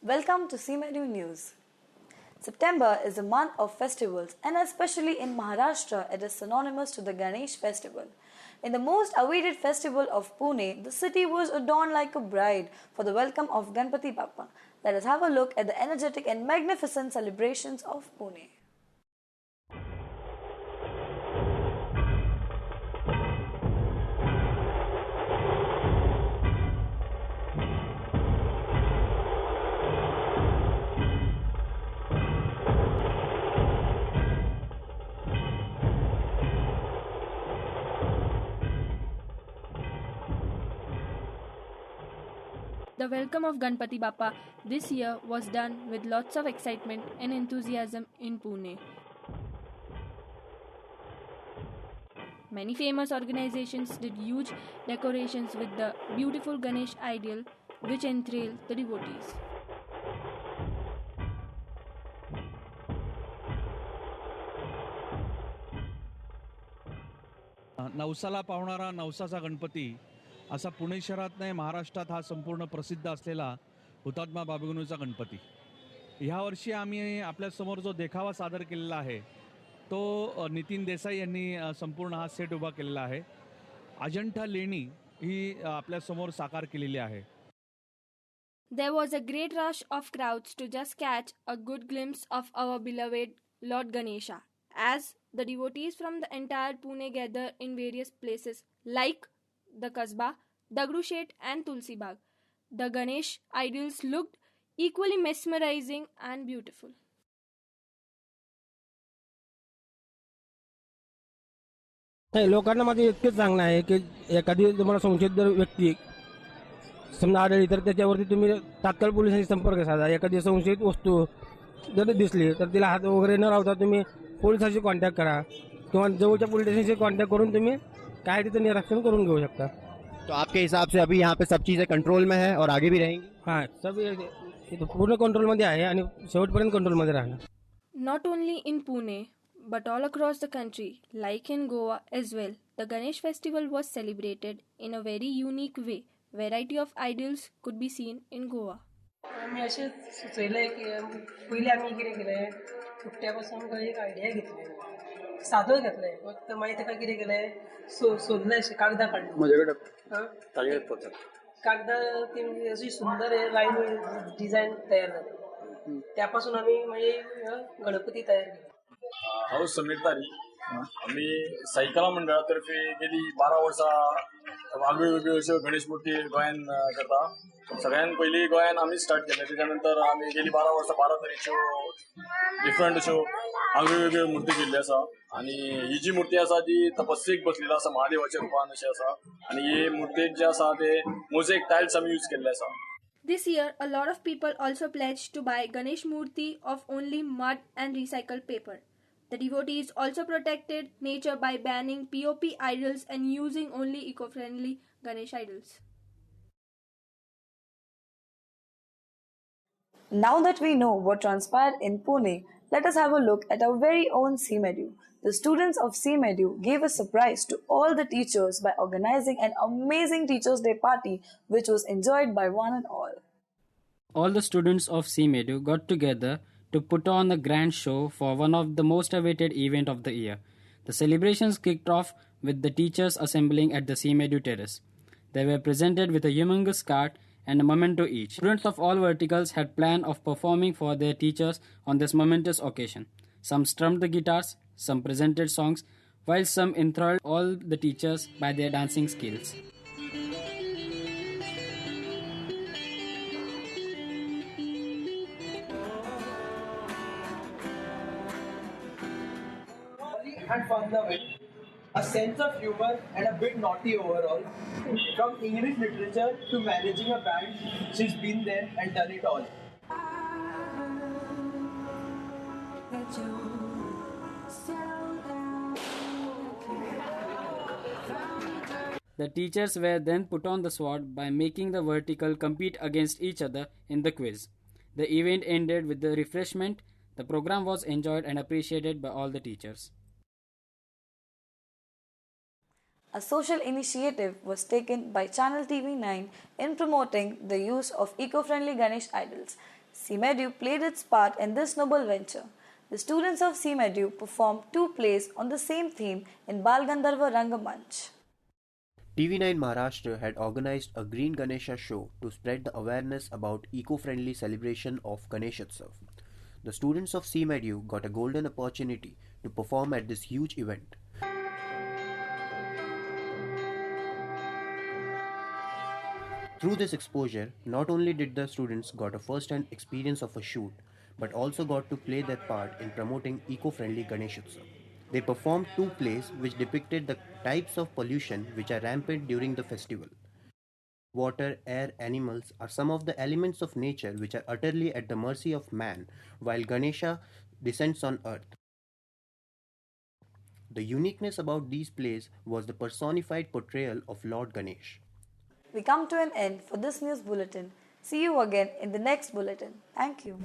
Welcome to CMedu News. September is a month of festivals, and especially in Maharashtra, it is synonymous to the Ganesh festival. In the most awaited festival of Pune, the city was adorned like a bride for the welcome of Ganpati Bappa. Let us have a look at the energetic and magnificent celebrations of Pune. The welcome of Ganpati Bappa this year was done with lots of excitement and enthusiasm in Pune. Many famous organizations did huge decorations with the beautiful Ganesh ideal which enthralled the devotees. नवसाला पावणारा नवसाचा गणपती असा पुणे शहरात नाही महाराष्ट्रात हा संपूर्ण प्रसिद्ध असलेला हुतात्मा बाबूगणूचा गणपती. ह्या वर्षी आम्ही आपल्यासमोर जो देखावा सादर केलेला आहे तो नितीन देसाई यांनी संपूर्ण हा सेट उभा केलेला आहे. अजंठा लेणी ही आपल्यासमोर साकार केलेली आहे. There was a great rush of crowds to just catch a good glimpse of our beloved Lord Ganesha, as the devotees from the entire Pune gather in various places like the Kasbah, Dagrushet and Tulsi Bagh. The Ganesh idols looked equally mesmerizing and beautiful. नाही, लोकांना माझं इतकंच सांगणं आहे की एखादी तुम्हाला संशयित व्यक्ती समजा आढळली तर त्याच्यावरती तुम्ही तात्काळ पोलिसांशी संपर्क साधा. एखादी संशयित वस्तू जर दिसली तर तिला हात वगैरे न लावता तुम्ही पोलिसांशी कॉन्टॅक्ट करा किंवा जवळच्या पोलीस स्टेशनशी कॉन्टॅक्ट करून तुम्ही काय तिथं निरीक्षण करून घेऊ शकता. तो आपके हिसाब से अभी यहाँ पे सब चीज़ें कंट्रोल में है और आगे भी रहेंगी? हां, सब पूर्ण कंट्रोलमध्ये आहे आणि शेवटपर्यंत कंट्रोलमध्ये राहणार. Not only in Pune, but all across the country, like in Goa as well, the Ganesh festival was celebrated in a very unique way. Variety of idols could be seen in Goa. आम्ही असे सुचयलें की पयलीं आमी कितें केलें फुट्ट्या पासून आमकां एक आयडिया घेतलें सादो घेतलें फक्त मागीर ताका कितें केलें सोदलें अशें कागदां काडलें म्हजे कडेन कागदां ती म्हणजे अशी सुंदर लायन डिझायन तयार जाली त्या पासून आमी मागीर गणपती तयार केलो. हांव समीर तारी. आमी सायकला मंडळातर्फे गेली 12 वर्सां वेगवेगळ्यो अश्यो गणेश मूर्ती गोंयान करता. सगळ्यान पयलीं गोंयान आमी स्टार्ट केलें तेच्या नंतर आमी गेली 12 वर्सां 12 तरेच्यो डिफरंट अश्यो वेगवेगळ्यो मूर्ती केल्ल्यो आसा आनी ही जी मूर्ती आसा ती तपस्सेक बसलेली आसा महादेवाच्या रुपान अशी आसा आनी हे मूर्तेक जे आसा ते मोझेक टायल्स आमी यूज केल्ले आसा. This year, a lot of people also pledged to buy Ganesh Murti of only mud and recycled paper. The devotees also protected nature by banning POP idols and using only eco-friendly Ganesh idols. Now that we know what transpired in Pune, let us have a look at our very own CMedu. The students of CMedu gave a surprise to all the teachers by organizing an amazing Teachers' Day party which was enjoyed by one and all. All the students of CMedu got together to put on a grand show for one of the most awaited event of the year. The celebrations kicked off with the teachers assembling at the CMedu terrace. They were presented with a humongous cart and a memento each. Students of all verticals had planned of performing for their teachers on this momentous occasion. Some strummed the guitars, some presented songs, while some enthralled all the teachers by their dancing skills. And fundamental, a sense of humor and a bit naughty overall. From English literature to managing a band, she's been there and done it all. The teachers were then put on the spot by making the vertical compete against each other in the quiz. The event ended with the refreshment. The program was enjoyed and appreciated by all the teachers. A social initiative was taken by Channel TV 9 in promoting the use of eco-friendly Ganesh idols. CMEDU played its part in this noble venture. The students of CMEDU performed 2 plays on the same theme in Balgandharva Rangamanch. TV9 Maharashtra had organized a Green Ganesha show to spread the awareness about eco-friendly celebration of Ganeshotsav. The students of CMEDU got a golden opportunity to perform at this huge event. Through this exposure, not only did the students got a first-hand experience of a shoot, but also got to play their part in promoting eco-friendly Ganeshotsav. They performed 2 plays which depicted the types of pollution which are rampant during the festival. Water, air, animals are some of the elements of nature which are utterly at the mercy of man while Ganesha descends on earth. The uniqueness about these plays was the personified portrayal of Lord Ganesh. We come to an end for this news bulletin. See you again in the next bulletin. Thank you.